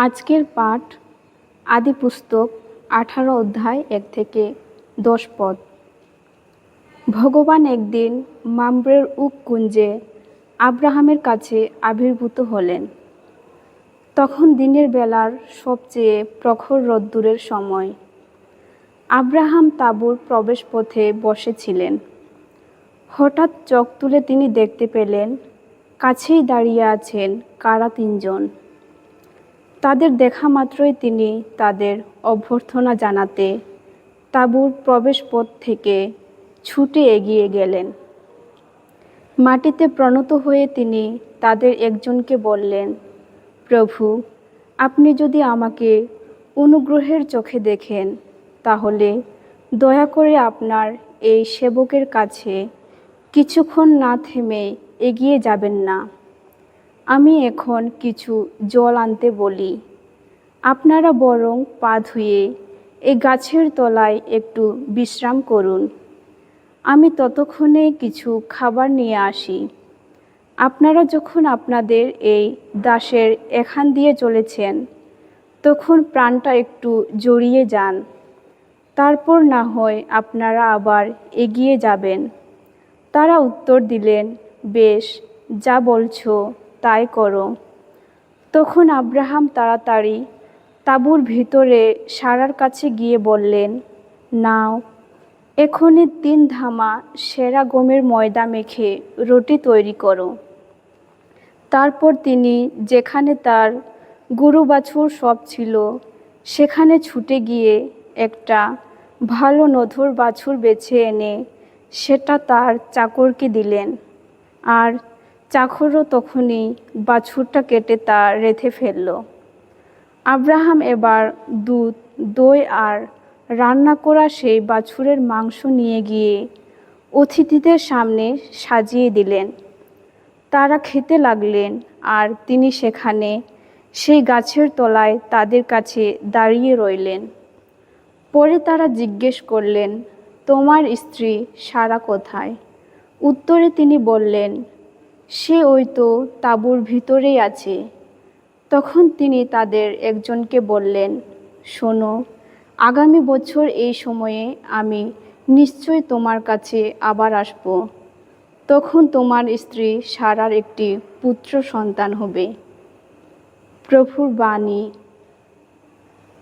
আজকের পাঠ আদি পুস্তক 18 অধ্যায় 1 থেকে 10 পদ। ভগবান একদিন মামরের উপকুঞ্জে আব্রাহামের কাছে আবির্ভূত হলেন। তখন দিনের বেলার সবচেয়ে প্রখর রোদ্দুরের সময়। আব্রাহাম তাঁবুর প্রবেশপথে বসেছিলেন। হঠাৎ চোখ তুলে তিনি দেখতে পেলেন কাছেই দাঁড়িয়ে আছেন কারা তিনজন। তাদের দেখা মাত্রই তিনি তাদের অভ্যর্থনা জানাতে তাঁবুর প্রবেশপথ থেকে ছুটে এগিয়ে গেলেন। মাটিতে প্রণত হয়ে তিনি তাদের একজনকে বললেন, প্রভু, আপনি যদি আমাকে অনুগ্রহের চোখে দেখেন, তাহলে দয়া করে আপনার এই সেবকের কাছে কিছুক্ষণ না থেমে এগিয়ে যাবেন না। আমি এখন কিছু জল আনতে বলি, আপনারা বরং পা ধুয়ে এই গাছের তলায় একটু বিশ্রাম করুন। আমি ততক্ষণে কিছু খাবার নিয়ে আসি। আপনারা যখন আপনাদের এই দাসের এখান দিয়ে চলেছেন, তখন প্রাণটা একটু জড়িয়ে যান। তারপর না হয় আপনারা আবার এগিয়ে যাবেন। তারা উত্তর দিলেন, বেশ, যা বলছো তাই করো। তখন আব্রাহাম তাড়াতাড়ি তাঁবুর ভিতরে সারার কাছে গিয়ে বললেন, নাও, এখনই 3 ধামা সেরা গমের ময়দা মেখে রুটি তৈরি করো। তারপর তিনি যেখানে তার গরু বাছুর সব ছিল, সেখানে ছুটে গিয়ে একটা ভালো নধর বাছুর বেছে এনে সেটা তার চাকরকে দিলেন। আর চাকরও তখনই বাছুরটা কেটে তা রেঁধে ফেলল। আব্রাহাম এবার দুধ, দই আর রান্না করা সেই বাছুরের মাংস নিয়ে গিয়ে অতিথিদের সামনে সাজিয়ে দিলেন। তারা খেতে লাগলেন, আর তিনি সেখানে সেই গাছের তলায় তাদের কাছে দাঁড়িয়ে রইলেন। পরে তারা জিজ্ঞেস করলেন, তোমার স্ত্রী সারা কোথায়? উত্তরে তিনি বললেন, সে ওই তো তাঁবুর ভিতরেই আছে। তখন তিনি তাদের একজনকে বললেন, শোনো, আগামী বছর এই সময়ে আমি নিশ্চয় তোমার কাছে আবার আসব। তখন তোমার স্ত্রী সারার একটি পুত্র সন্তান হবে। প্রভুর বাণী।